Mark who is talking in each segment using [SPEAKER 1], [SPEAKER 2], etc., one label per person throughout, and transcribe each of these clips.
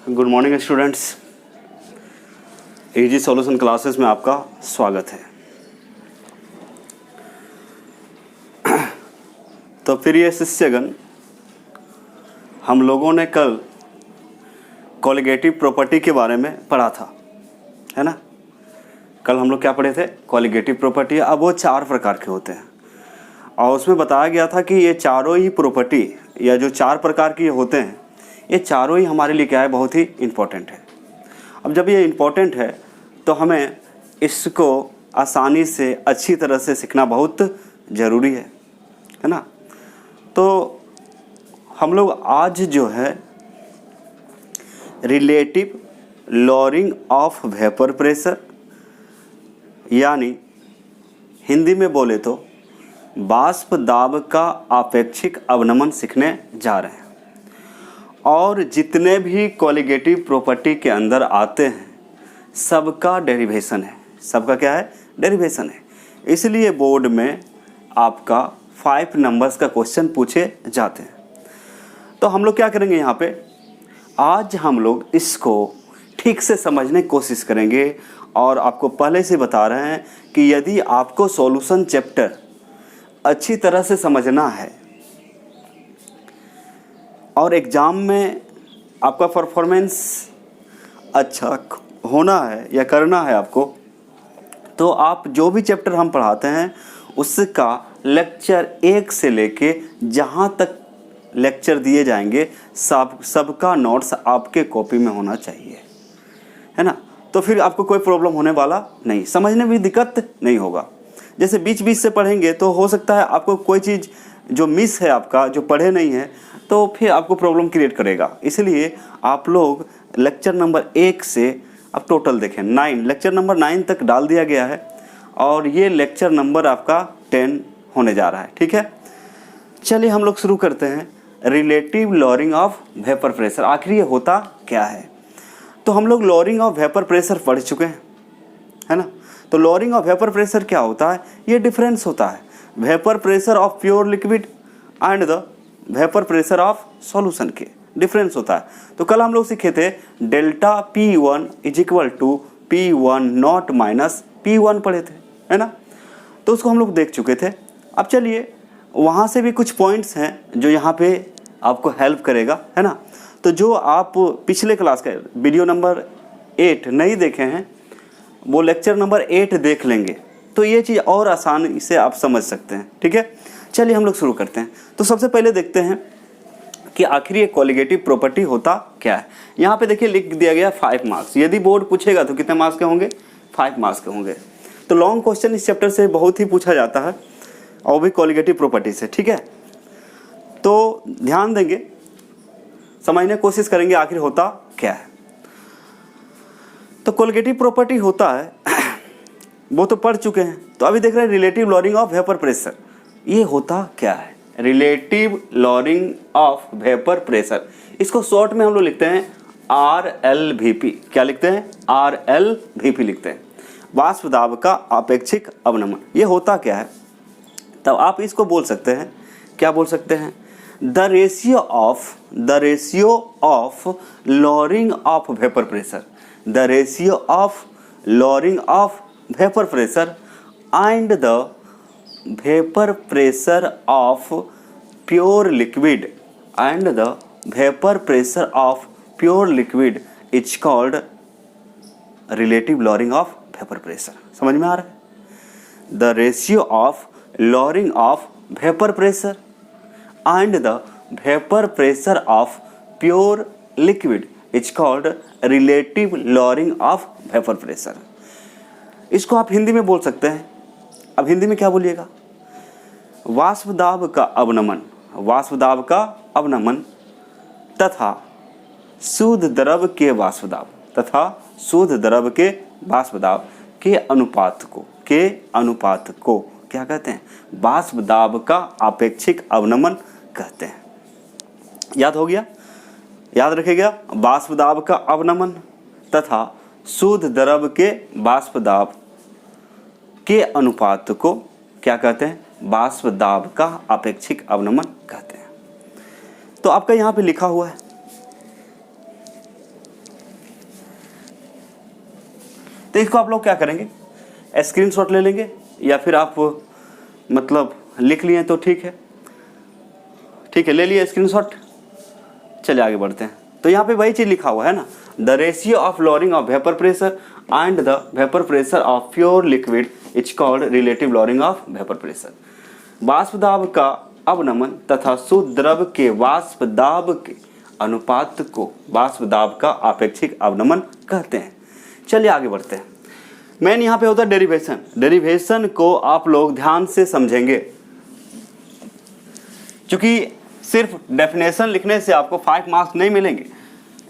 [SPEAKER 1] Good morning students, easy solution classes में आपका स्वागत है। तो प्रिय शिष्यगण, हम लोगों ने कल कॉलिगेटिव प्रॉपर्टी के बारे में पढ़ा था, है ना। कल हम लोग क्या पढ़े थे? Colligative property. अब वो 4 प्रकार के होते हैं और उसमें बताया गया था कि ये चारों ही प्रॉपर्टी या जो 4 प्रकार के होते हैं, ये चारों ही हमारे लिए क्या है, बहुत ही इम्पोर्टेंट है। अब जब ये इम्पोर्टेंट है तो हमें इसको आसानी से अच्छी तरह से सीखना बहुत ज़रूरी है ना। तो हम लोग आज जो है relative lowering of vapour pressure, यानी हिंदी में बोले तो वाष्प दाब का आपेक्षिक अवनमन सीखने जा रहे हैं। और जितने भी कॉलिगेटिव प्रॉपर्टी के अंदर आते हैं सबका डेरिवेशन है। सबका क्या है? डेरिवेशन है। इसलिए बोर्ड में आपका 5 नंबर्स का क्वेश्चन पूछे जाते हैं। तो हम लोग क्या करेंगे यहाँ पे, आज हम लोग इसको ठीक से समझने की कोशिश करेंगे। और आपको पहले से बता रहे हैं कि यदि आपको सॉल्यूशन चैप्टर अच्छी तरह से समझना है और एग्ज़ाम में आपका परफॉर्मेंस अच्छा होना है या करना है आपको, तो आप जो भी चैप्टर हम पढ़ाते हैं उसका लेक्चर 1 से लेके जहाँ तक लेक्चर दिए जाएंगे सबका नोट्स आपके कॉपी में होना चाहिए, है ना। तो फिर आपको कोई प्रॉब्लम होने वाला नहीं, समझने में भी दिक्कत नहीं होगा। जैसे बीच बीच से पढ़ेंगे तो हो सकता है आपको कोई चीज़ जो मिस है आपका, जो पढ़े नहीं है, तो फिर आपको प्रॉब्लम क्रिएट करेगा। इसलिए आप लोग लेक्चर नंबर 1 से अब टोटल देखें 9, लेक्चर नंबर 9 तक डाल दिया गया है और ये लेक्चर नंबर आपका 10 होने जा रहा है, ठीक है। चलिए हम लोग शुरू करते हैं। Relative lowering of vapour pressure, आखिर ये होता क्या है? तो हम लोग लॉरिंग ऑफ वेपर प्रेशर पढ़ चुके हैं, है ना। तो लॉरिंग ऑफ वेपर प्रेशर क्या होता है? ये डिफरेंस होता है vapour pressure of pure liquid and the vapour pressure of solution के, डिफरेंस होता है। तो कल हम लोग सीखे थे delta P1 is equal to P1 not minus P1 पढ़े थे, है ना। तो उसको हम लोग देख चुके थे। अब चलिए वहाँ से भी कुछ पॉइंट्स हैं जो यहाँ पे आपको हेल्प करेगा, है ना। तो जो आप पिछले क्लास का वीडियो नंबर 8 नहीं देखे हैं वो लेक्चर नंबर 8 देख लेंगे तो ये चीज़ और आसानी से आप समझ सकते हैं, ठीक है। चलिए हम लोग शुरू करते हैं। तो सबसे पहले देखते हैं कि आखिर ये कॉलिगेटिव प्रॉपर्टी होता क्या है। यहाँ पे देखिए लिख दिया गया 5 मार्क्स। यदि बोर्ड पूछेगा तो कितने मार्क्स के होंगे? 5 मार्क्स के होंगे। तो लॉन्ग क्वेश्चन इस चैप्टर से बहुत ही पूछा जाता है और भी कॉलिगेटिव प्रॉपर्टी से, ठीक है। तो ध्यान देंगे, समझने की कोशिश करेंगे आखिर होता क्या है। तो कॉलिगेटिव प्रॉपर्टी होता है वो तो पढ़ चुके हैं। तो अभी देख रहे हैं relative lowering of vapour pressure. ये होता क्या है? Relative lowering of vapour pressure, इसको शॉर्ट में हम लोग लिखते हैं RLVP। क्या लिखते हैं? RLVP लिखते हैं, वाष्प दाब का आपेक्षिक अवनमन। ये होता क्या है? तब आप इसको बोल सकते हैं, क्या बोल सकते हैं? The ratio of lowering of vapour pressure, the ratio of lowering of vapour pressure and the vapour pressure of pure liquid and the vapour pressure of pure liquid is called relative lowering of vapour pressure. समझ में आ रहा है? The ratio of lowering of vapour pressure and the vapour pressure of pure liquid is called relative lowering of vapour pressure. इसको आप हिंदी में बोल सकते हैं। अब हिंदी में क्या बोलिएगा? वाष्प दाब का अवनमन, वाष्प दाब का अवनमन तथा शुद्ध द्रव के वाष्प दाब, तथा शुद्ध द्रव के वाष्प दाब के अनुपात को क्या कहते हैं? वाष्प दाब का आपेक्षिक अवनमन कहते हैं। याद हो गया? याद रखिएगा, वाष्प दाब का अवनमन तथा शुद्ध द्रव के वाष्प दाब के अनुपात को क्या कहते हैं? वाष्प दाब का अपेक्षिक अवनमन कहते हैं। तो आपका यहाँ पे लिखा हुआ है तो इसको आप लोग क्या करेंगे, स्क्रीनशॉट ले लेंगे या फिर आप मतलब लिख लिए तो ठीक है, ठीक है, ले लिए स्क्रीनशॉट। चलिए आगे बढ़ते हैं। तो यहाँ पे वही चीज़ लिखा हुआ है ना, the ratio of lowering of vapour pressure and the vapour pressure of pure liquid is called relative lowering of vapour pressure. वाष्प दाब का अवनमन तथा शुद्ध द्रव के वाष्प दाब के अनुपात को वाष्प दाब का आपेक्षिक अवनमन कहते हैं। चलिए आगे बढ़ते हैं। मेन यहाँ पे होता है डेरिवेशन। डेरिवेशन को आप लोग ध्यान से समझेंगे, क्योंकि सिर्फ डेफिनेशन लिखने से आपको 5 मार्क्स नहीं मिलेंगे,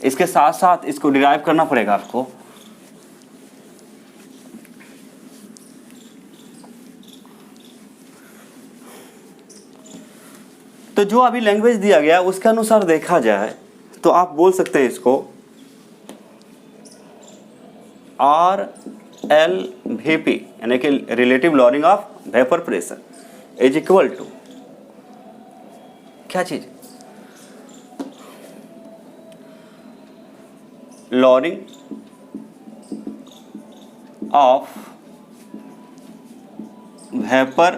[SPEAKER 1] इसके साथ साथ इसको डिराइव करना पड़ेगा आपको। तो जो अभी लैंग्वेज दिया गया उसके अनुसार देखा जाए तो आप बोल सकते हैं इसको RLVP यानी कि relative lowering of vapour pressure is equal to क्या चीज, lowering of vapour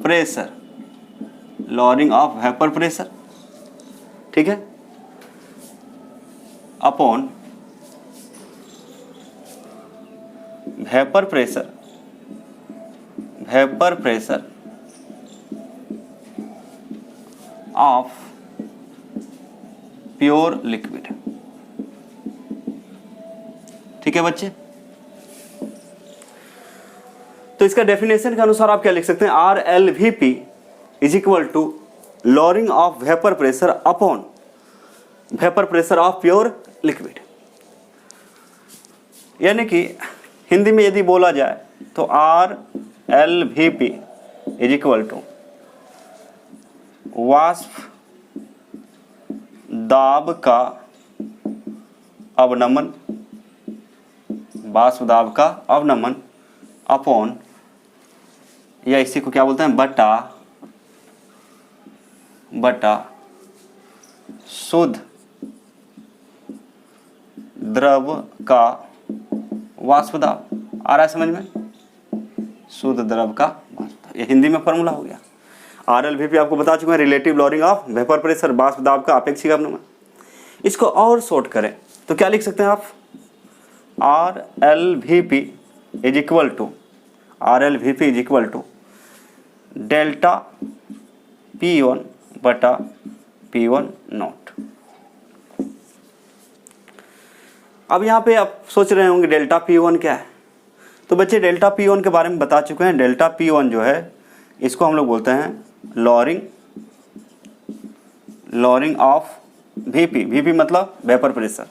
[SPEAKER 1] pressure, lowering of vapour pressure, ठीक है, upon vapour pressure, vapour pressure of pure liquid. ठीक है बच्चे, तो इसका डेफिनेशन के अनुसार आप क्या लिख सकते हैं, RLVP is equal to lowering of vapour pressure upon vapour pressure of pure liquid. यानी कि हिंदी में यदि बोला जाए तो RLVP इज इक्वल टू वाष्प दाब का अवनमन, वाष्प दाब का अवनमन अपॉन, या इसी को क्या बोलते हैं, बटा शुद्ध द्रव का वाष्प दाब। आ रहा है समझ में, शुद्ध द्रव का वाष्प, ये हिंदी में फॉर्मूला हो गया। RLVP आपको बता चुके हैं, relative lowering of vapour pressure, वाष्प दाब का आपेक्षिक अवनमन। इसको और शॉर्ट करें तो क्या लिख सकते हैं आप, RLVP is equal to delta P1 बटा P1 नॉट। अब यहाँ पे आप सोच रहे होंगे डेल्टा P1 क्या है, तो बच्चे डेल्टा P1 के बारे में बता चुके हैं। डेल्टा P1 जो है इसको हम लोग बोलते हैं लॉरिंग ऑफ VP मतलब वेपर प्रेशर,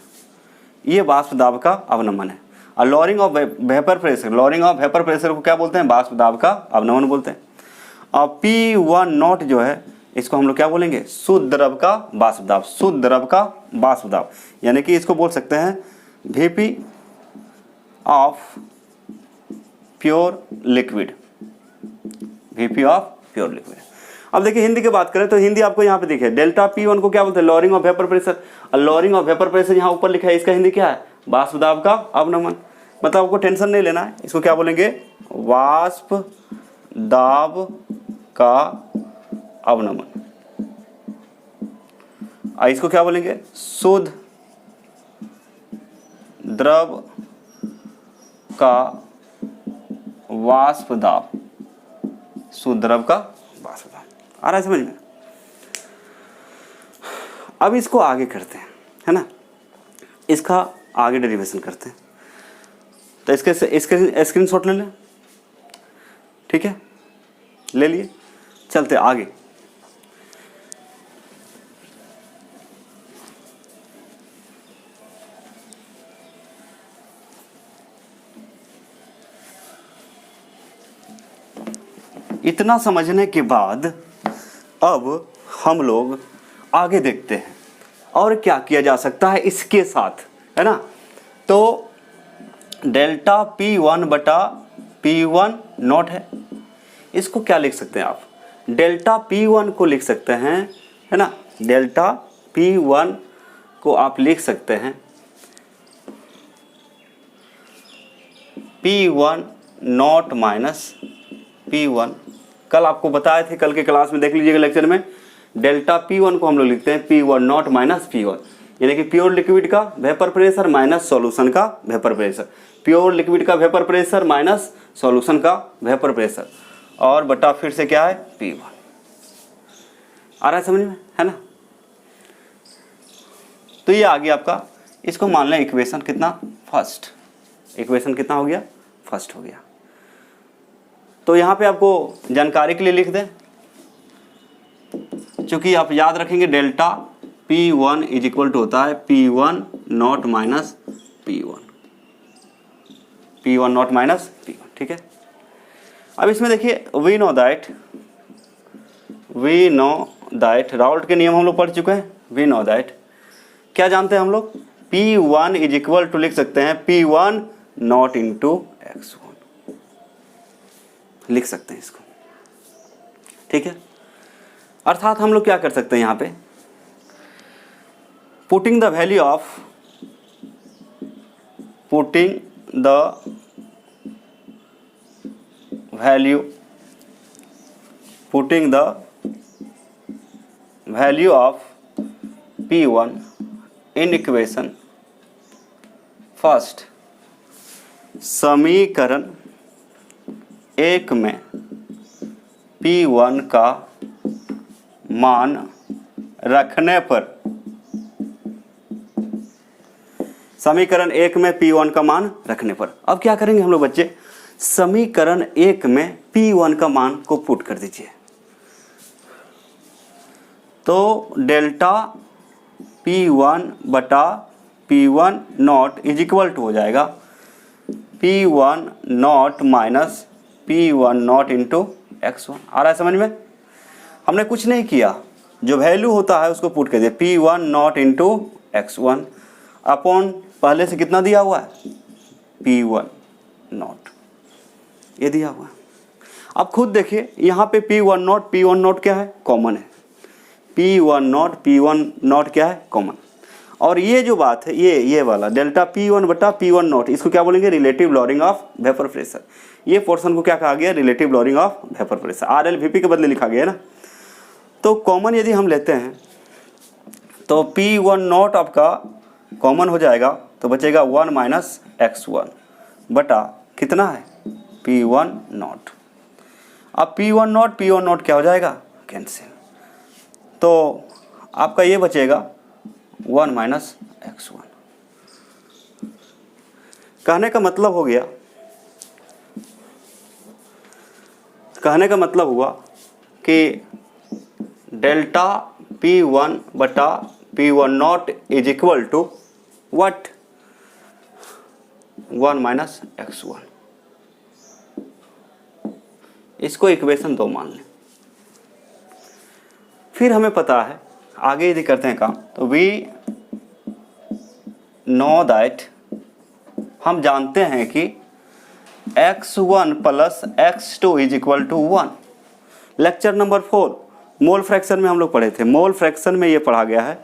[SPEAKER 1] ये वाष्प दाब का अवनमन है। और लॉरिंग ऑफ वेपर प्रेशर को क्या बोलते हैं, वाष्प दाब का अवनमन बोलते हैं। और P1 नॉट जो है इसको हम लोग क्या बोलेंगे, शुद्ध द्रव का वाष्प दाब, शुद्ध द्रव का वाष्प दाब, यानी कि इसको बोल सकते हैं VP of pure liquid, VP of pure liquid. अब देखिए हिंदी की बात करें तो हिंदी आपको यहाँ पे दिखे, डेल्टा P1 को क्या बोलते हैं, लॉरिंग ऑफ वेपर प्रेशर। और लॉरिंग ऑफ वेपर प्रेशर यहाँ ऊपर लिखा है, इसका हिंदी क्या है, वाष्प दाब का अवनमन। मतलब आपको टेंशन नहीं लेना है, इसको क्या बोलेंगे, वाष्प दाब का अवनमन। इसको क्या बोलेंगे, शुद्ध द्रव का वाष्प दाब, शुद्ध द्रव का वाष्प दाब। आ रहा है समझ में। अब इसको आगे करते हैं, है ना, इसका आगे डेरिवेशन करते हैं। तो इसके स्क्रीनशॉट ले लें, ठीक है, ले लिए, चलते आगे। इतना समझने के बाद अब हम लोग आगे देखते हैं और क्या किया जा सकता है इसके साथ, है ना। तो डेल्टा P1 बटा P1 नॉट है, इसको क्या लिख सकते हैं आप, डेल्टा P1 को लिख सकते हैं, है ना, डेल्टा P1 को आप लिख सकते हैं P1 नॉट माइनस P1। कल आपको बताए थे, कल के क्लास में देख लीजिएगा लेक्चर में, डेल्टा P1 को हम लोग लिखते हैं P1 नॉट माइनस P1, यानी कि प्योर लिक्विड का वेपर प्रेशर माइनस सॉल्यूशन का वेपर प्रेशर, प्योर लिक्विड का वेपर प्रेशर माइनस सॉल्यूशन का वेपर प्रेशर, और बटा फिर से क्या है P1। आ रहा है समझ में, है ना। तो ये आ गया आपका, इसको मान लें इक्वेशन कितना फर्स्ट, इक्वेशन कितना हो गया फर्स्ट हो गया। तो यहाँ पे आपको जानकारी के लिए लिख दें, क्योंकि आप याद रखेंगे delta P1 is equal to होता है P1 not minus P1, P1 not minus P1, ठीक है। अब इसमें देखिए वी नो दैट राउल्ट के नियम हम लोग पढ़ चुके हैं। वी नो दैट क्या जानते हैं हम लोग, P1 इज इक्वल टू लिख सकते हैं P1 नॉट इंटू X1, लिख सकते हैं इसको, ठीक है। अर्थात हम लोग क्या कर सकते हैं यहाँ पे, putting the value of P1 in equation first, समीकरण एक में P1 का मान रखने पर, समीकरण एक में P1 का मान रखने पर। अब क्या करेंगे हम लोग बच्चे, समीकरण एक में P1 का मान को पुट कर दीजिए, तो डेल्टा P1 बटा P1 not is equal to हो जाएगा P1 not minus P1 not into X1। आ रहा है समझ में, हमने कुछ नहीं किया, जो वैल्यू होता है उसको पुट कर दिया, P1 not into X1 upon पहले से कितना दिया हुआ है P1 नॉट, ये दिया हुआ है। अब खुद देखिए यहाँ पे P1 नॉट क्या है, कॉमन है, P1 नॉट क्या है, कॉमन। और ये जो बात है, ये वाला डेल्टा P1 बटा P1 नॉट, इसको क्या बोलेंगे, relative lowering of vapour pressure. ये पोर्शन को क्या कहा गया, relative lowering of vapour pressure, RLVP के बदले लिखा गया है ना। तो कॉमन यदि हम लेते हैं तो P1 नॉट आपका कॉमन हो जाएगा, तो बचेगा 1 माइनस X1 बटा कितना है P1 नॉट। अब P1 नॉट क्या हो जाएगा, कैंसिल, तो आपका ये बचेगा 1 माइनस X1। कहने का मतलब हो गया, कहने का मतलब हुआ कि डेल्टा P1 बटा P1 not is equal to what, 1 minus X1। इसको इक्वेशन 2 मान लें। फिर हमें पता है, आगे यदि करते हैं काम, तो वी नो दैट, हम जानते हैं कि X1 plus X2 is equal to 1। Lecture number 4 mole fraction में हम लोग पढ़े थे, मोल फ्रैक्शन में ये पढ़ा गया है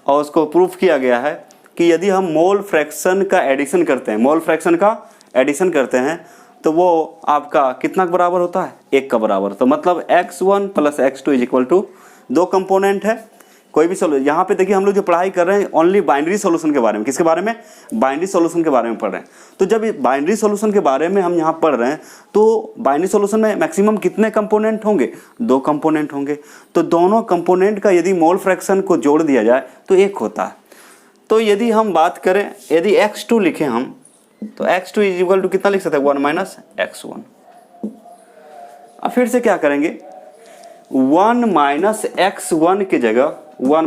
[SPEAKER 1] और उसको प्रूफ किया गया है कि यदि हम मोल फ्रैक्शन का एडिशन करते हैं, मोल फ्रैक्शन का एडिशन करते हैं, तो वो आपका कितना के बराबर होता है, 1 का बराबर। तो मतलब X1 plus X2 is equal to, 2 component है, कोई भी सोल्यूशन। यहाँ पे देखिए हम लोग जो पढ़ाई कर रहे हैं ओनली बाइनरी सॉल्यूशन के बारे में, किसके बारे में, बाइनरी सॉल्यूशन के बारे में पढ़ रहे हैं। तो जब बाइनरी सॉल्यूशन के बारे में हम यहाँ पढ़ रहे हैं, तो बाइनरी सॉल्यूशन में मैक्सिमम कितने कंपोनेंट होंगे, 2 कंपोनेंट होंगे। तो दोनों कंपोनेंट का यदि मोल फ्रैक्शन को जोड़ दिया जाए तो 1 होता है। तो यदि हम बात करें, यदि X2 लिखें हम, तो X2 इज इक्वल टू कितना लिख सकते हैं, 1 माइनस X1। अब फिर से क्या करेंगे, 1 माइनस X1 की जगह 1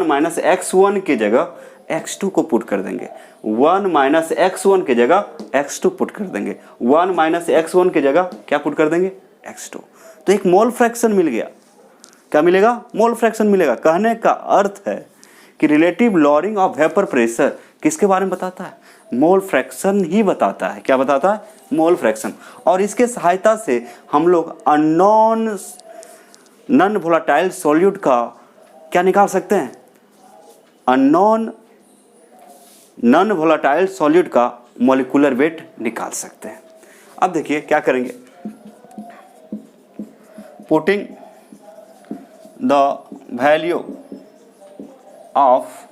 [SPEAKER 1] माइनस X1 की जगह X2 को पुट कर देंगे, 1 माइनस X1 की जगह X2 पुट कर देंगे, 1 माइनस X1 की जगह क्या पुट कर देंगे, X2। तो एक मोल फ्रैक्शन मिल गया। क्या मिलेगा, मोल फ्रैक्शन मिलेगा। कहने का अर्थ है कि relative lowering of vapour pressure किसके बारे में बताता है, मोल फ्रैक्शन ही बताता है। क्या बताता है, मोल फ्रैक्शन। और इसके सहायता से हम लोग अननोन नॉन वोलेटाइल सॉल्यूट का क्या निकाल सकते हैं, अननोन नॉन वोलेटाइल सॉल्यूट का मॉलिक्यूलर वेट निकाल सकते हैं। अब देखिए क्या करेंगे, putting the value of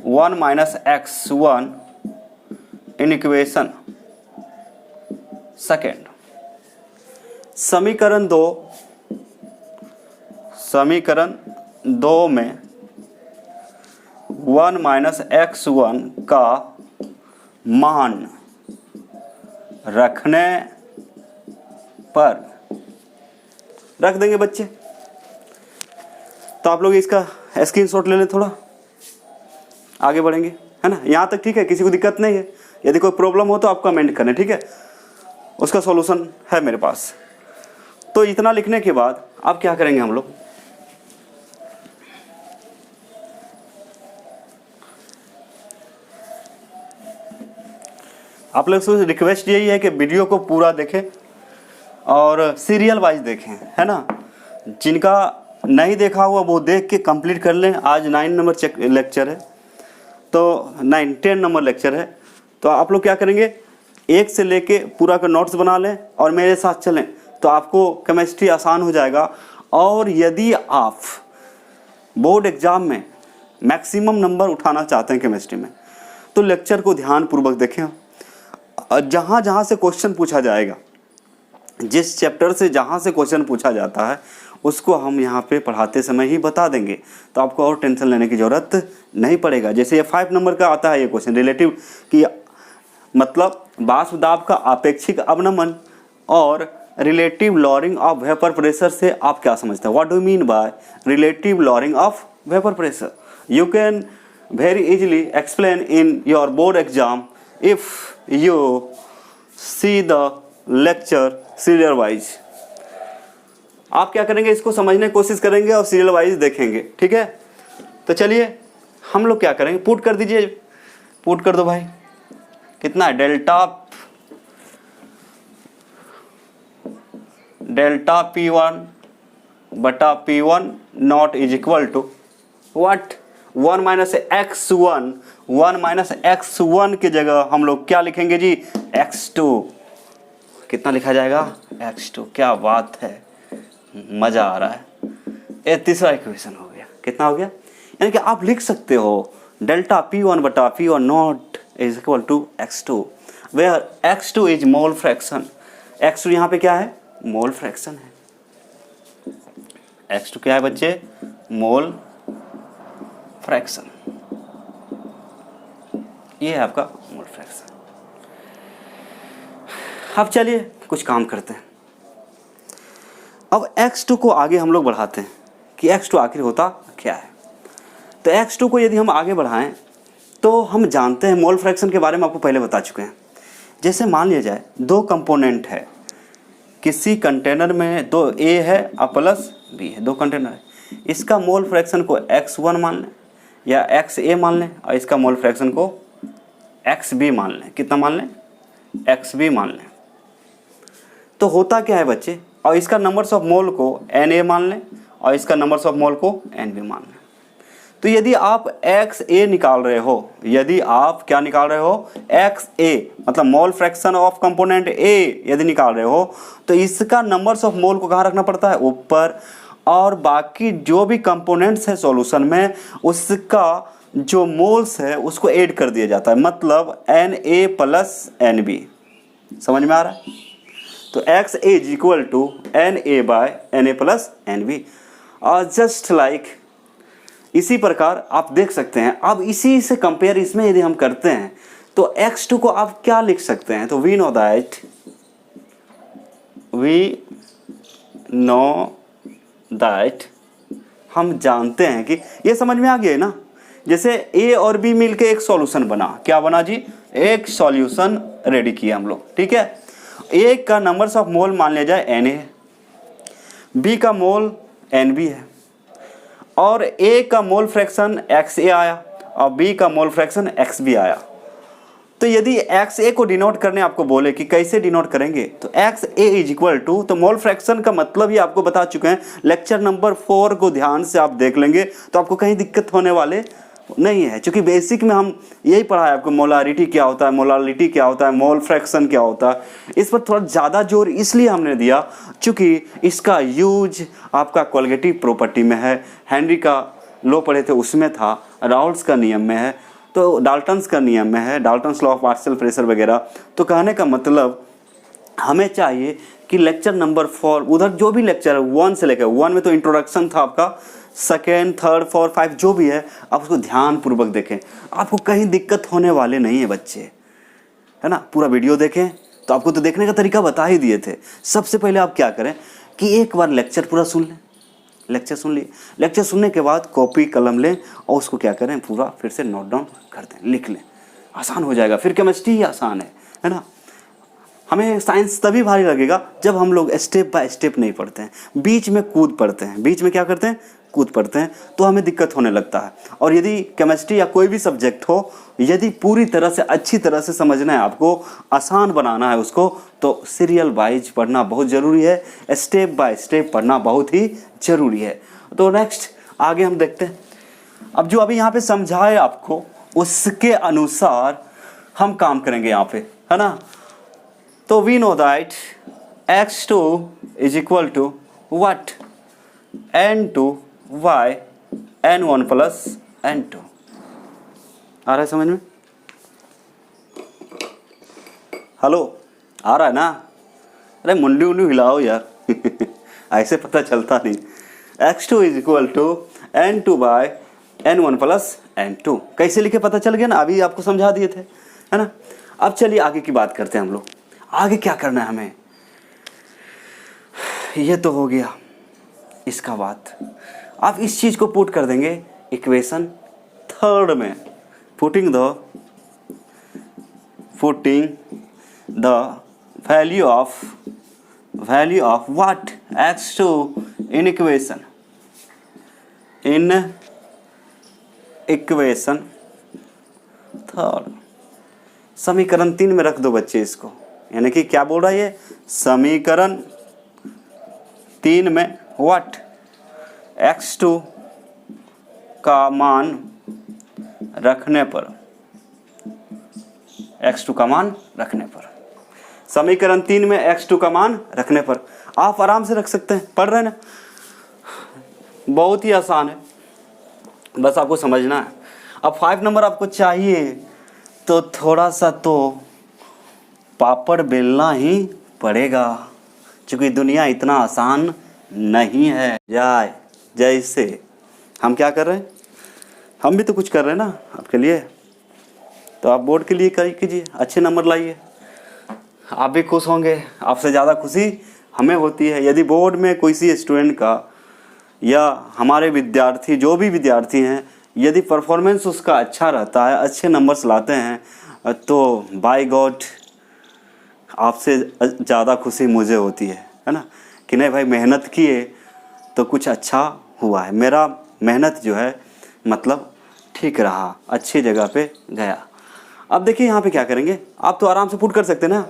[SPEAKER 1] 1 minus x1 in equation second, समीकरण दो में 1 माइनस x1 का मान रखने पर रख देंगे बच्चे। तो आप लोग इसका स्क्रीनशॉट ले लें, थोड़ा आगे बढ़ेंगे, है ना। यहाँ तक ठीक है, किसी को दिक्कत नहीं है। यदि कोई प्रॉब्लम हो तो आप कमेंट करें, ठीक है, उसका सॉल्यूशन है मेरे पास। तो इतना लिखने के बाद अब क्या करेंगे हम लोग, आप लोग से रिक्वेस्ट यही है कि वीडियो को पूरा देखें और सीरियल वाइज देखें, है ना। जिनका नहीं देखा हुआ वो देख के कंप्लीट कर लें। आज 9 नंबर लेक्चर है, तो 10 नंबर लेक्चर है। तो आप लोग क्या करेंगे, 1 से लेके पूरा का नोट्स बना लें और मेरे साथ चलें, तो आपको केमिस्ट्री आसान हो जाएगा। और यदि आप बोर्ड एग्ज़ाम में मैक्सिमम नंबर उठाना चाहते हैं केमिस्ट्री में, तो लेक्चर को ध्यानपूर्वक देखें। जहाँ जहाँ से क्वेश्चन पूछा जाएगा, जिस चैप्टर से जहाँ से क्वेश्चन पूछा जाता है, उसको हम यहाँ पे पढ़ाते समय ही बता देंगे, तो आपको और टेंशन लेने की ज़रूरत नहीं पड़ेगा। जैसे ये 5 नंबर का आता है ये क्वेश्चन, रिलेटिव की मतलब वाष्प दाब का आपेक्षिक अवनमन और relative lowering of vapour pressure से आप क्या समझते हैं, what do mean by relative lowering of vapour pressure. You can very easily explain in your board exam if you see the lecture serial wise। आप क्या करेंगे, इसको समझने की कोशिश करेंगे और सीरियल वाइज देखेंगे, ठीक है। तो चलिए हम लोग क्या करेंगे, पुट कर दीजिए, पुट कर दो भाई। कितना है, डेल्टा P1 बटा P1 not is equal to what, 1 minus x1, 1 minus x1 की जगह हम लोग क्या लिखेंगे जी, x2। कितना लिखा जाएगा, x2। क्या बात है, मज़ा आ रहा है। ये तीसरा इक्वेशन हो गया। कितना हो गया, यानी कि आप लिख सकते हो डेल्टा P1 बटा P1 not is equal to x2, where x2 is mole fraction. x2 यहाँ पे क्या है, मोल फ्रैक्शन है। x2 क्या है बच्चे, मोल फ्रैक्शन। ये है आपका मोल फ्रैक्शन। अब चलिए कुछ काम करते हैं। अब x2 को आगे हम लोग बढ़ाते हैं कि x2 आखिर होता क्या है। तो x2 को यदि हम आगे बढ़ाएं तो हम जानते हैं, मोल फ्रैक्शन के बारे में आपको पहले बता चुके हैं। जैसे मान लिया जाए 2 कंपोनेंट है, किसी कंटेनर में 2 A है और प्लस B है, 2 कंटेनर है। इसका मोल फ्रैक्शन को x1 मान लें या XA मान लें और इसका मोल फ्रैक्शन को XB मान लें। कितना मान लें, XB मान लें। तो होता क्या है बच्चे, और इसका नंबर्स ऑफ मोल को Na मान लें और इसका नंबर्स ऑफ मोल को Nb मान लें। तो यदि आप XA निकाल रहे हो, यदि आप क्या निकाल रहे हो, XA मतलब mole fraction of component A यदि निकाल रहे हो, तो इसका नंबर्स ऑफ मोल को कहाँ रखना पड़ता है, ऊपर। और बाकी जो भी कंपोनेंट्स है सॉल्यूशन में, उसका जो मोल्स है उसको ऐड कर दिया जाता है, मतलब Na प्लस Nb। समझ में आ रहा है। तो XA is equal to Na by Na plus Nb। और जस्ट लाइक इसी प्रकार आप देख सकते हैं। अब इसी से कंपेयर इसमें यदि हम करते हैं तो x2 को आप क्या लिख सकते हैं, तो वी नो दैट हम जानते हैं कि ये समझ में आ गया है ना। जैसे A और B मिलके एक सॉल्यूशन बना, क्या बना जी, एक सॉल्यूशन रेडी किया हम लोग, ठीक है। A का नंबर्स ऑफ मोल मान लिया जाए Na है, B का मोल Nb है और A का मोल फ्रैक्शन XA आया और B का मोल फ्रैक्शन XB आया। तो यदि XA को डिनोट करने आपको बोले कि कैसे डिनोट करेंगे, तो XA इज इक्वल टू, तो मोल फ्रैक्शन का मतलब ही आपको बता चुके हैं। लेक्चर नंबर 4 को ध्यान से आप देख लेंगे तो आपको कहीं दिक्कत होने वाले नहीं है, क्योंकि बेसिक में हम यही पढ़ा है आपको, मोलारिटी क्या होता है, मोलालिटी क्या होता है, मोल फ्रैक्शन क्या होता है। इस पर थोड़ा ज़्यादा जोर इसलिए हमने दिया क्योंकि इसका यूज आपका कोलिगेटिव प्रॉपर्टी में है, हेनरी का लॉ पढ़े थे उसमें था, राउल्ट्स का नियम में है, तो डाल्टन्स का नियम में है, Dalton's law of partial pressure वगैरह। तो कहने का मतलब हमें चाहिए कि लेक्चर नंबर 4 उधर जो भी लेक्चर है 1 से लेकर 1 में तो इंट्रोडक्शन था आपका, 2nd, 3rd, 4th, 5 जो भी है आप उसको ध्यानपूर्वक देखें, आपको कहीं दिक्कत होने वाले नहीं है बच्चे, है ना। पूरा वीडियो देखें, तो आपको तो देखने का तरीका बता ही दिए थे। सबसे पहले आप क्या करें कि एक बार लेक्चर पूरा सुन लें, लेक्चर सुन लिए, लेक्चर सुनने के बाद कॉपी कलम लें और उसको क्या करें पूरा फिर से नोट डाउन कर दें, लिख लें, आसान हो जाएगा। फिर केमिस्ट्री ही आसान है ना। हमें साइंस तभी भारी लगेगा जब हम लोग स्टेप बाय स्टेप नहीं पढ़ते हैं, बीच में कूद पढ़ते हैं, बीच में क्या करते हैं कूद पढ़ते हैं, तो हमें दिक्कत होने लगता है। और यदि केमिस्ट्री या कोई भी सब्जेक्ट हो, यदि पूरी तरह से अच्छी तरह से समझना है आपको, आसान बनाना है उसको, तो सीरियल वाइज पढ़ना बहुत ज़रूरी है, स्टेप बाय स्टेप पढ़ना बहुत ही ज़रूरी है। तो नेक्स्ट आगे हम देखते हैं। अब जो अभी यहाँ पे समझाए आपको उसके अनुसार हम काम करेंगे यहाँ पे, है ना। तो we know that x2 is equal to what, n2y n1 plus n2। आ रहा है समझ में? हेलो, आ रहा है ना? अरे मुंडी उंडी हिलाओ यार ऐसे पता चलता नहीं। x2 is equal to n2 n1 plus n2 कैसे लिखे पता चल गया ना, अभी आपको समझा दिए थे, है ना। अब चलिए आगे की बात करते हैं हम लोग। आगे क्या करना है हमें, ये तो हो गया इसका बात। आप इस चीज़ को पुट कर देंगे इक्वेशन 3rd में, putting the value of what x2 in equation 3rd। समीकरण 3 में रख दो बच्चे इसको, यानी कि क्या बोल रहा है ये, समीकरण 3 में व्हाट x2 का मान रखने पर, x2 का मान रखने पर, समीकरण 3 में x2 का मान रखने पर आप आराम से रख सकते हैं। पढ़ रहे हैं ना, बहुत ही आसान है, बस आपको समझना है। अब 5 नंबर आपको चाहिए तो थोड़ा सा तो पापड़ बेलना ही पड़ेगा, क्योंकि दुनिया इतना आसान नहीं है। जैसे हम क्या कर रहे हैं, हम भी तो कुछ कर रहे हैं ना आपके लिए, तो आप बोर्ड के लिए कीजिए, अच्छे नंबर लाइए, आप भी खुश होंगे। आपसे ज़्यादा खुशी हमें होती है यदि बोर्ड में किसी स्टूडेंट का या हमारे विद्यार्थी जो भी विद्यार्थी हैं, यदि परफॉर्मेंस उसका अच्छा रहता है, अच्छे नंबर्स लाते हैं, तो बाय गॉड आपसे ज़्यादा खुशी मुझे होती है ना, कि नहीं भाई मेहनत किए तो कुछ अच्छा हुआ है, मेरा मेहनत जो है मतलब ठीक रहा, अच्छी जगह पे गया। अब देखिए यहाँ पे क्या करेंगे, आप तो आराम से पुट कर सकते हैं ना।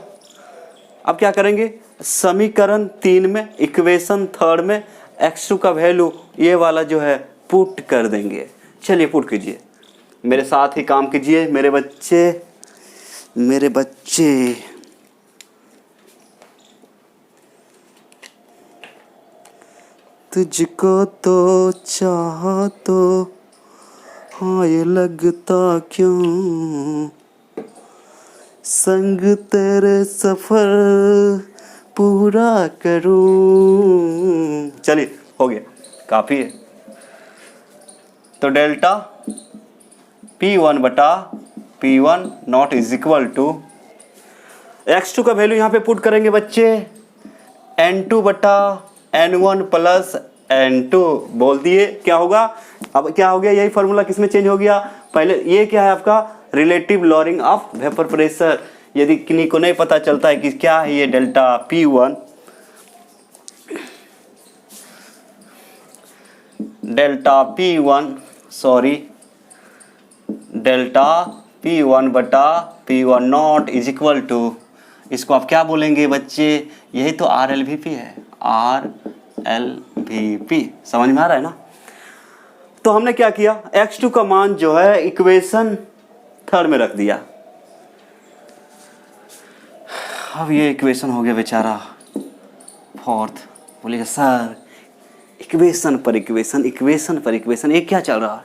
[SPEAKER 1] अब क्या करेंगे, समीकरण 3 में इक्वेशन 3rd में x2 का वैल्यू ये वाला जो है पुट कर देंगे। चलिए पुट कीजिए, मेरे साथ ही काम कीजिए मेरे बच्चे। तुझको तो चाहा तो हाँ ये लगता क्यों, संग तेरे सफर पूरा करूं। चलिए हो गया, काफ़ी है। तो डेल्टा P1 बटा P1 not is equal to x2 का वैल्यू यहाँ पे पुट करेंगे बच्चे, N2 बटा N1 प्लस N2 बोल दिए। क्या होगा, अब क्या हो गया, यही फार्मूला किसमें चेंज हो गया, पहले ये क्या है आपका relative lowering of vapour pressure. यदि किन्हीं को नहीं पता चलता है कि क्या है ये डेल्टा P1, डेल्टा P1 बटा P1 not is equal to, इसको आप क्या बोलेंगे बच्चे, यही तो RLVP है, RLVP। समझ में आ रहा है ना। तो हमने क्या किया, x2 का मान जो है इक्वेशन 3 में रख दिया। अब ये इक्वेशन हो गया बेचारा 4th। बोलेगा सर इक्वेशन पर इक्वेशन, इक्वेशन पर इक्वेशन, ये क्या चल रहा है?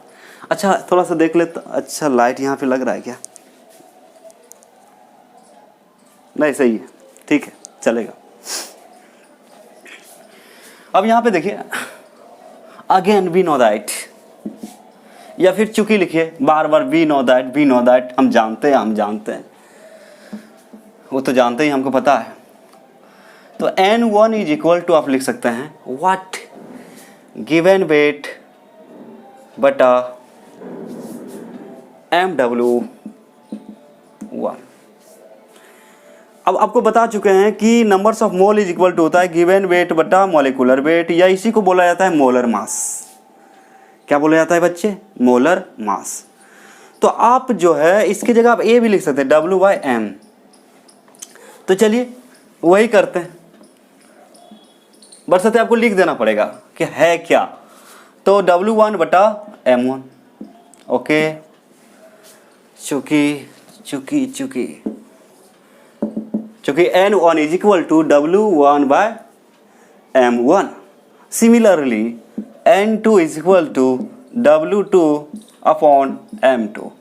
[SPEAKER 1] अच्छा थोड़ा सा देख ले तो, अच्छा लाइट यहाँ पे लग रहा है क्या? नहीं सही है, ठीक है चलेगा। अब यहाँ पे देखिए अगेन वी नो दैट, या फिर चूंकि लिखिए बार बार we know that, we know that, हम जानते हैं, हम जानते हैं, वो तो जानते ही, हमको पता है। तो N1 इज इक्वल टू आप लिख सकते हैं व्हाट, गिवन वेट बटा MW1। अब आपको बता चुके हैं कि numbers of mole is equal to होता है गिवन वेट बटा मॉलिक्यूलर वेट, या इसी को बोला जाता है मोलर मास। क्या बोला जाता है बच्चे? Molar mass. तो आप जो है इसकी जगह आप ए भी लिख सकते हैं W/M। तो चलिए वही करते हैं, बरसते आपको लिख देना पड़ेगा कि है क्या। तो W1 बटा M1, ओके, चूंकि N1 is equal to W1/M1। Similarly N2 is equal to W2/M2।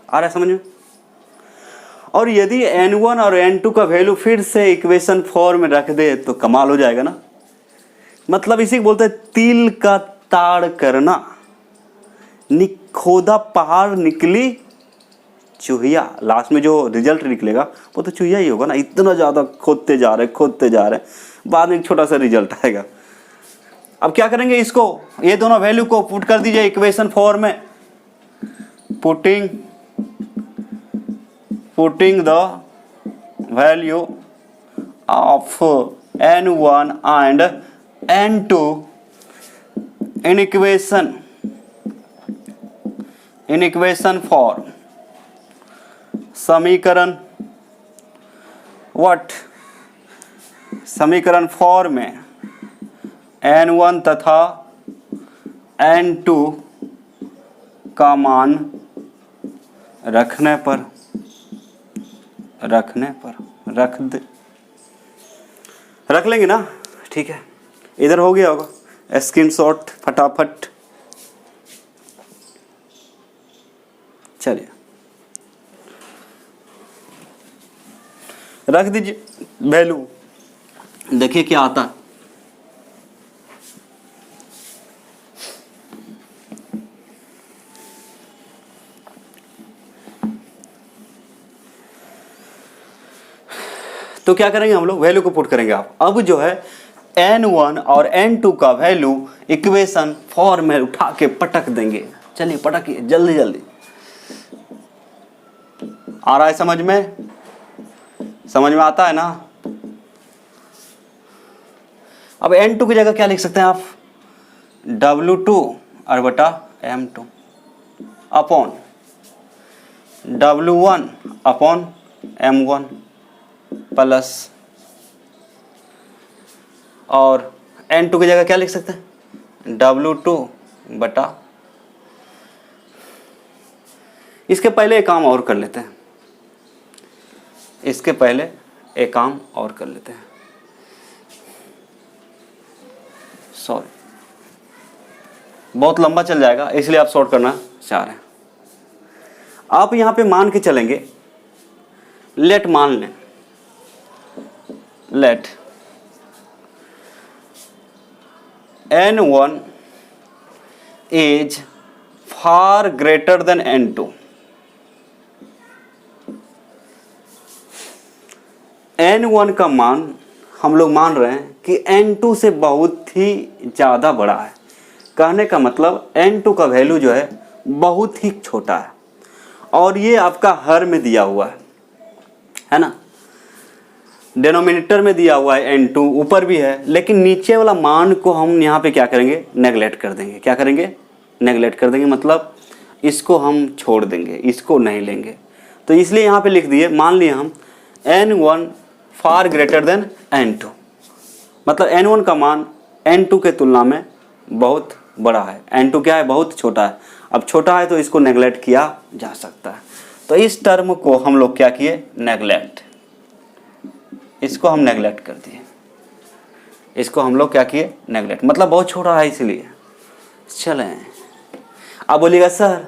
[SPEAKER 1] आ रहा है समझ में? और यदि N1 और N2 का वैल्यू फिर से इक्वेशन 4 में रख दे तो कमाल हो जाएगा ना। मतलब इसी को बोलते हैं तिल का ताड़ करना, खोदा पहाड़ निकली चूहिया। लास्ट में जो रिजल्ट निकलेगा वो तो चूहिया ही होगा ना, इतना ज़्यादा खोदते जा रहे, बाद में एक छोटा सा रिजल्ट आएगा। अब क्या करेंगे, इसको ये दोनों वैल्यू को पुट कर दीजिए इक्वेशन 4 में। putting the value of N1 and N2 in equation 4, समीकरण समीकरण 4 में N1 तथा N2 का मान रखने पर रख लेंगे ना, ठीक है। इधर हो गया होगा स्क्रीनशॉट फटाफट, चलिए रख दीजिए वैल्यू, देखिए क्या आता है। तो क्या करेंगे हम लोग, वैल्यू को पुट करेंगे। आप अब जो है N1 और N2 का वैल्यू इक्वेशन 4 में उठा के पटक देंगे। चलिए पटकिए जल्दी जल्दी। आ रहा है समझ में? समझ में आता है ना? अब N2 की जगह क्या लिख सकते हैं आप, W2 और बटा M2 upon W1 upon M1 plus, और N2 की जगह क्या लिख सकते हैं, W2 बटा, इसके पहले एक काम और कर लेते हैं, सॉरी बहुत लंबा चल जाएगा इसलिए आप शॉर्ट करना चाह रहे हैं। आप यहां पे मान के चलेंगे, लेट मान लें, let N1 is far greater than N2। N1 का मान हम लोग मान रहे हैं कि N2 से बहुत ही ज़्यादा बड़ा है। कहने का मतलब N2 का वैल्यू जो है बहुत ही छोटा है, और ये आपका हर में दिया हुआ है ना, डिनोमिनेटर में दिया हुआ है N2, ऊपर भी है, लेकिन नीचे वाला मान को हम यहाँ पे क्या करेंगे, नेगलेक्ट कर देंगे। क्या करेंगे, नेगलेक्ट कर देंगे, मतलब इसको हम छोड़ देंगे, इसको नहीं लेंगे। तो इसलिए यहाँ पे लिख दिए, मान लिए हम N1 far greater than N2, मतलब N1 का मान N2 के तुलना में बहुत बड़ा है, N2 क्या है, बहुत छोटा है। अब छोटा है तो इसको नेगलेक्ट किया जा सकता है। तो इस टर्म को हम लोग क्या किए, नेगलेक्ट, इसको हम नेगलेक्ट कर दिए, इसको हम लोग क्या किए, नेगलेक्ट, मतलब बहुत छोटा है इसलिए। चलें, अब बोलिएगा सर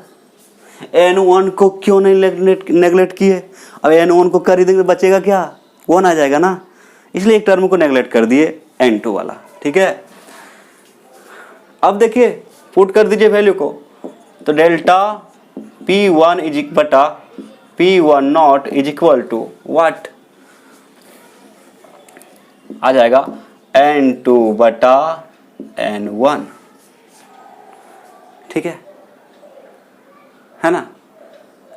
[SPEAKER 1] N1 को क्यों नहीं नेगलेक्ट किए, अब N1 को कर ही देंगे बचेगा क्या, 1 आ जाएगा ना, इसलिए एक टर्म को नेगलेक्ट कर दिए N2 वाला। ठीक है, अब देखिए पुट कर दीजिए वैल्यू को, तो डेल्टा P1 बटा P1 not is equal to what आ जाएगा, N2 बटा N1। ठीक है ना।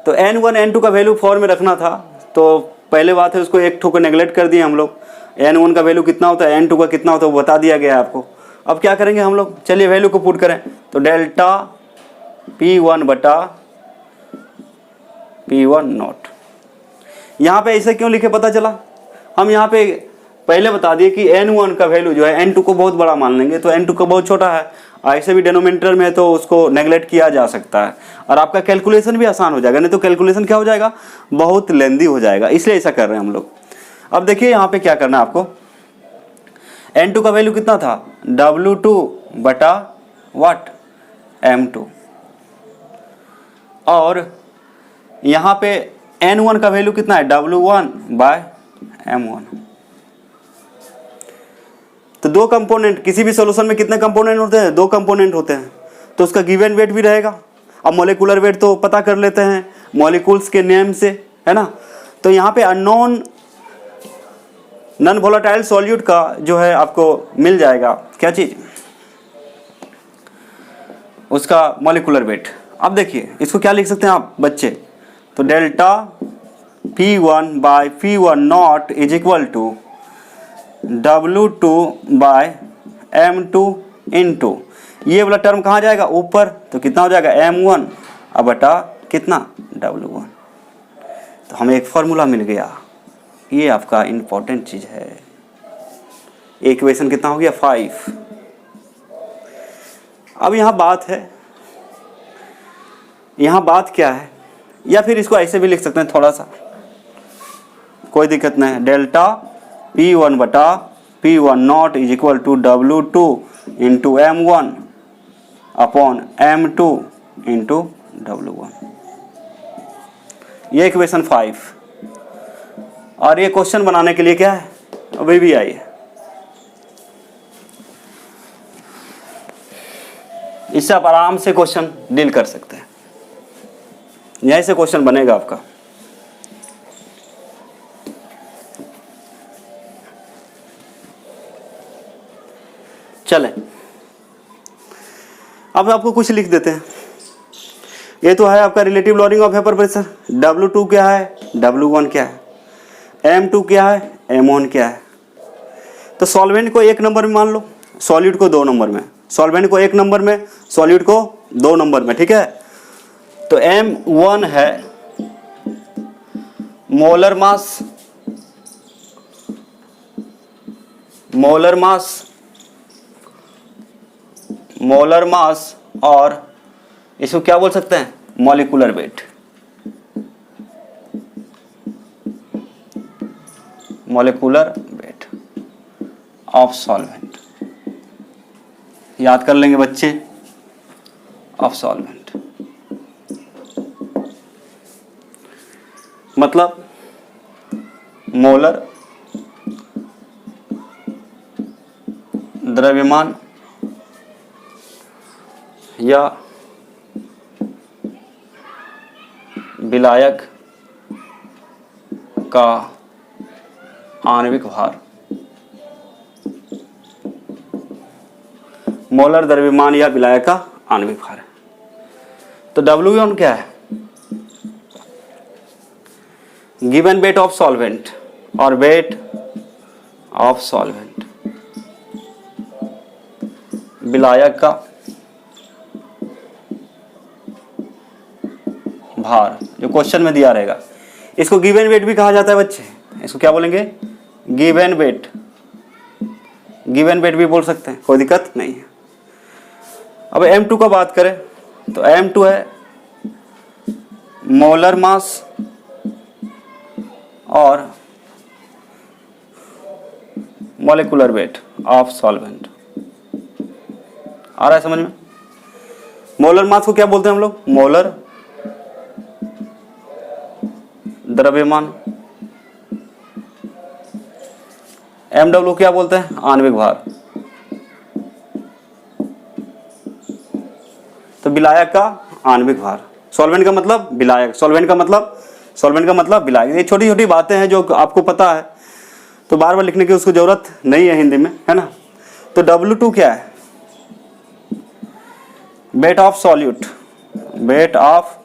[SPEAKER 1] तो N1 N2 का वैल्यू फॉर में रखना था, तो पहले बात है उसको एक ठो को नेगलेक्ट कर दिए हम लोग। N1 का वैल्यू कितना होता है, N2 का कितना होता है वो बता दिया गया है आपको। अब क्या करेंगे हम लोग, चलिए वैल्यू को पुट करें, तो डेल्टा P1 बटा P1 नॉट। यहाँ पे ऐसे क्यों लिखे पता चला, हम यहाँ पे पहले बता दिए कि N1 का वैल्यू जो है N2 को बहुत बड़ा मान लेंगे, तो N2 को बहुत छोटा है, ऐसे भी डिनोमिनेटर में तो उसको नेगलेक्ट किया जा सकता है और आपका कैलकुलेशन भी आसान हो जाएगा, नहीं तो कैलकुलेशन क्या हो जाएगा, बहुत लेंदी हो जाएगा, इसलिए ऐसा कर रहे हैं हम लोग। अब देखिए यहाँ पे क्या करना है आपको, N2 का वैल्यू कितना था, W2 बटा वाट M2, और यहाँ पे N1 का वैल्यू कितना है, W1 बाय M1। तो दो कंपोनेंट, किसी भी सॉल्यूशन में कितने कंपोनेंट होते हैं, दो कंपोनेंट होते हैं, तो उसका गिवन वेट भी रहेगा। अब मॉलिक्यूलर वेट तो पता कर लेते हैं मॉलिक्यूल्स के नेम से, है ना। तो यहाँ पे अननोन नॉन वोलेटाइल सॉल्यूट का जो है आपको मिल जाएगा, क्या चीज़, उसका मॉलिक्यूलर वेट। अब देखिए इसको क्या लिख सकते हैं आप बच्चे, तो delta P1 by P1 not is equal to W2 by M2 into, ये वाला टर्म कहाँ जाएगा, ऊपर, तो कितना हो जाएगा M1 अब बटा कितना W1। तो हमें एक फॉर्मूला मिल गया, ये आपका इंपॉर्टेंट चीज है। इक्वेशन कितना हो गया, 5। अब यहाँ बात है, यहाँ बात क्या है, या फिर इसको ऐसे भी लिख सकते हैं थोड़ा सा, कोई दिक्कत नहीं है, डेल्टा P1 बटा P1 not is equal to W2 into M1 upon M2 into W1, ये इक्वेशन 5। और ये क्वेश्चन बनाने के लिए क्या है, अभी भी आइए, इससे आप आराम से क्वेश्चन डील कर सकते हैं, यहीं से क्वेश्चन बनेगा आपका। चलें, अब आपको कुछ लिख देते हैं। ये तो है आपका relative loading of vapour pressure, W2 क्या है, W1 क्या है, M2 क्या है, M1 क्या है। तो सॉल्वेंट को 1 नंबर में मान लो, सॉलिड को 2 नंबर में, सॉल्वेंट को 1 नंबर में, सॉलिड को 2 नंबर में। ठीक है, तो M1 है मोलर मास, मोलर मास और इसको क्या बोल सकते हैं, molecular weight, molecular weight of solvent, याद कर लेंगे बच्चे, ऑफ सॉल्वेंट मतलब मोलर द्रव्यमान या विलायक का आणविक भार, मोलर द्रव्यमान या विलायक का आणविक भार है। तो W1 क्या है, गिवन वेट ऑफ सॉल्वेंट और वेट ऑफ सॉल्वेंट, विलायक का भार जो क्वेश्चन में दिया रहेगा, इसको गिवन वेट भी कहा जाता है बच्चे, इसको क्या बोलेंगे, गिवन वेट, गिवन वेट भी बोल सकते हैं, कोई दिक्कत नहीं है। अब M2 का बात करें तो M2 है मोलर मास और मॉलिक्यूलर वेट ऑफ सॉल्वेंट। आ रहा है समझ में? मोलर मास को क्या बोलते हैं हम लोग? मोलर द्रव्यमान। MW क्या बोलते हैं? आणविक भार। तो विलायक का आणविक भार, सॉल्वेंट का मतलब विलायक, सॉल्वेंट का मतलब विलायक। ये छोटी छोटी बातें हैं जो आपको पता है, तो बार बार लिखने की उसको जरूरत नहीं है हिंदी में, है ना। तो W2 क्या है? Weight of solute, weight of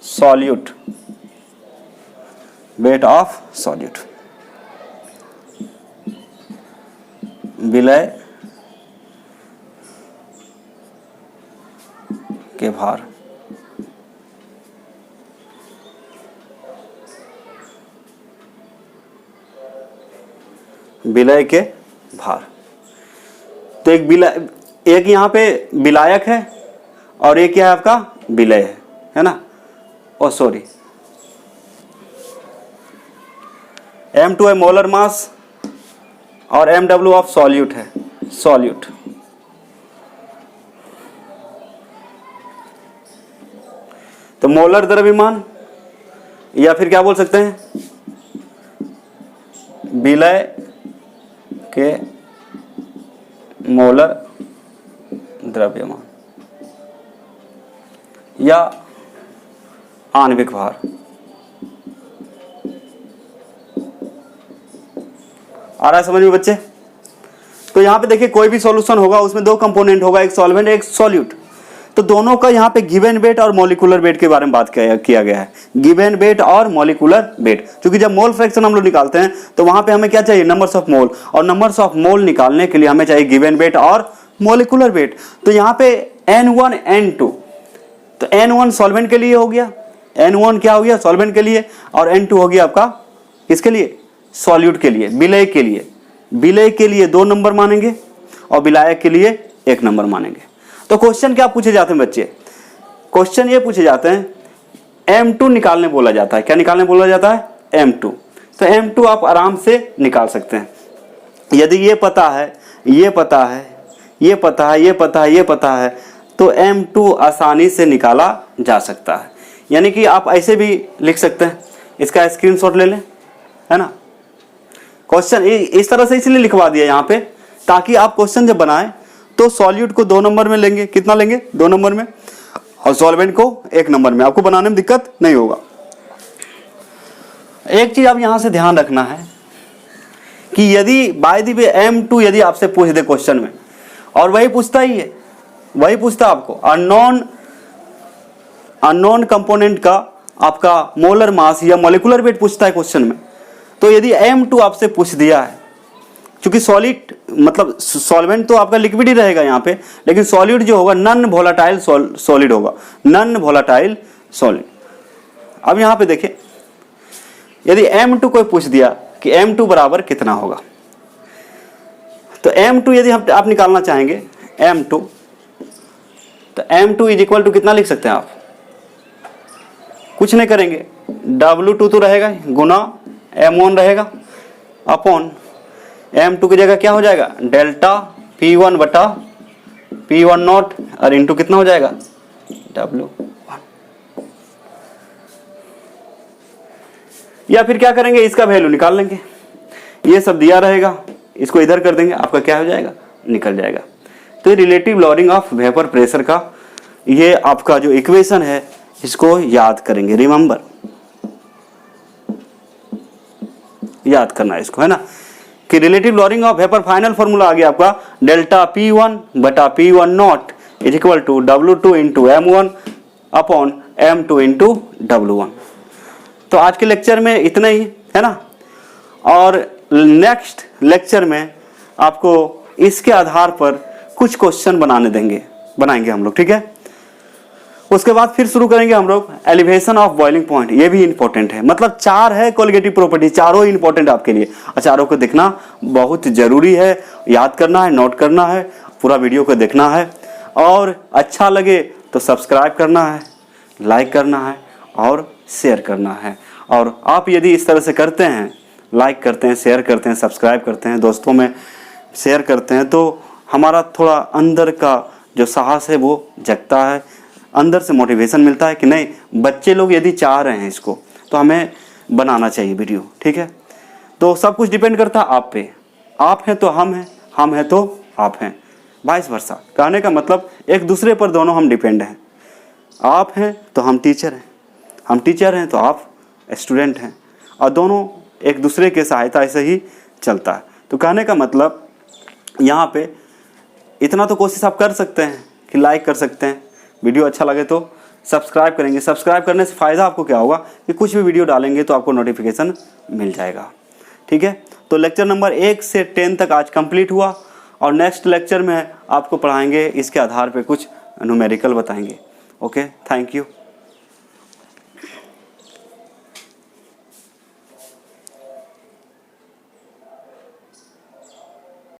[SPEAKER 1] solute, weight of solute, विलय के भार। विलय के भार। तो एक यहाँ पे विलायक है और एक क्या है आपका? विलय है ना। ओ सॉरी, M2 है मोलर मास और MW ऑफ सॉल्यूट है, सॉल्यूट। तो मोलर द्रव्यमान या फिर क्या बोल सकते हैं? विलय के मोलर द्रव्यमान या आणविक भार। आ रहा है समझ में बच्चे? तो यहाँ पे देखिए कोई भी सॉल्यूशन होगा उसमें दो कंपोनेंट होगा, एक सॉल्वेंट एक सॉल्यूट। तो दोनों का यहाँ पे गिवन वेट और मॉलिक्यूलर वेट के बारे में बात किया गया है। गिवन वेट और मॉलिक्यूलर वेट, क्योंकि जब मोल फ्रैक्शन हम लोग निकालते हैं तो वहां पे हमें क्या चाहिए? नंबर्स ऑफ मोल, और नंबर्स ऑफ मोल निकालने के लिए हमें चाहिए गिवन वेट और मॉलिक्यूलर वेट। तो यहाँ पे N1 N2, तो N1 सॉल्वेंट के लिए हो गया, N1 क्या हो गया? सॉल्वेंट के लिए, और N2 हो गया आपका किसके लिए? सॉल्यूट के लिए, विलय के लिए। विलय के लिए 2 नंबर मानेंगे और विलायक के लिए 1 नंबर मानेंगे। तो क्वेश्चन क्या पूछे जाते हैं बच्चे? क्वेश्चन ये पूछे जाते हैं M2 निकालने बोला जाता है। क्या निकालने बोला जाता है? M2। तो M2 आप आराम से निकाल सकते हैं यदि ये पता है, ये पता है, ये पता है, ये पता है, ये पता है, तो M2 आसानी से निकाला जा सकता है। यानी कि आप ऐसे भी लिख सकते हैं, इसका स्क्रीनशॉट ले लें, है ना। क्वेश्चन इस तरह से इसलिए लिखवा दिया यहाँ पे ताकि आप क्वेश्चन जब बनाएं तो सॉल्यूट को 2 नंबर में लेंगे। कितना लेंगे? 2 नंबर में, और सॉल्वेंट को 1 नंबर में। आपको बनाने में दिक्कत नहीं होगा। एक चीज आप यहां से ध्यान रखना है कि यदि बाय द वे M2 यदि आपसे पूछ दे क्वेश्चन में, और वही पूछता ही है, वही पूछता आपको अननोन कंपोनेंट का आपका मोलर मास या मॉलिक्यूलर वेट पूछता है क्वेश्चन में, तो यदि M2 आपसे पूछ दिया है, क्योंकि सॉलिड मतलब सॉल्वेंट तो आपका लिक्विड ही रहेगा यहाँ पे, लेकिन सॉलिड जो होगा नॉन वोलेटाइल सॉलिड होगा, नॉन वोलेटाइल सॉलिड। अब यहाँ पे देखें, यदि M2 को पूछ दिया कि M2 बराबर कितना होगा, तो M2 यदि आप निकालना चाहेंगे M2, तो M2 इज इक्वल टू कितना लिख सकते हैं आप? कुछ नहीं करेंगे, W2 तो रहेगा गुना M1 रहेगा अपॉन M2 की जगह क्या हो जाएगा? डेल्टा P1 बटा P1 नॉट, और इंटू कितना हो जाएगा? W1। या फिर क्या करेंगे? इसका वैल्यू निकाल लेंगे, ये सब दिया रहेगा, इसको इधर कर देंगे, आपका क्या हो जाएगा? निकल जाएगा। तो relative lowering of vapour pressure का ये आपका जो इक्वेशन है, इसको याद करेंगे, रिमेंबर, याद करना है इसको, है ना, कि relative lowering of vapour final formula आ गया आपका डेल्टा P1 बटा P1 not is equal to W2 into M1 upon M2 into W1। तो आज के लेक्चर में इतना ही, है ना, और नेक्स्ट लेक्चर में आपको इसके आधार पर कुछ क्वेश्चन बनाएंगे हम लोग, ठीक है। उसके बाद फिर शुरू करेंगे हम लोग एलिवेशन ऑफ बॉइलिंग पॉइंट। ये भी इंपॉर्टेंट है, मतलब 4 है कोलिगेटिव प्रॉपर्टी, चारों इंपॉर्टेंट आपके लिए, और चारों को देखना बहुत जरूरी है, याद करना है, नोट करना है, पूरा वीडियो को देखना है। और अच्छा लगे तो सब्सक्राइब करना है, लाइक करना है और शेयर करना है। और आप यदि इस तरह से करते हैं, लाइक करते हैं, शेयर करते हैं, सब्सक्राइब करते हैं, दोस्तों में शेयर करते हैं, तो हमारा थोड़ा अंदर का जो साहस है वो जगता है, अंदर से मोटिवेशन मिलता है कि नहीं, बच्चे लोग यदि चाह रहे हैं इसको तो हमें बनाना चाहिए वीडियो। ठीक है, तो सब कुछ डिपेंड करता है आप पे। आप हैं तो हम हैं तो आप हैं, वाइस वर्सा। कहने का मतलब एक दूसरे पर दोनों हम डिपेंड हैं। आप हैं तो हम टीचर हैं, हम टीचर हैं तो आप स्टूडेंट हैं, और दोनों एक दूसरे के सहायता से ही चलता है। तो कहने का मतलब यहाँ पे इतना तो कोशिश आप कर सकते हैं कि लाइक कर सकते हैं, वीडियो अच्छा लगे तो सब्सक्राइब करेंगे। सब्सक्राइब करने से फ़ायदा आपको क्या होगा कि कुछ भी वीडियो डालेंगे तो आपको नोटिफिकेशन मिल जाएगा। ठीक है, तो लेक्चर नंबर 1 से 10 तक आज कंप्लीट हुआ, और नेक्स्ट लेक्चर में आपको पढ़ाएंगे इसके आधार पे कुछ न्यूमेरिकल बताएंगे। Okay, thank you.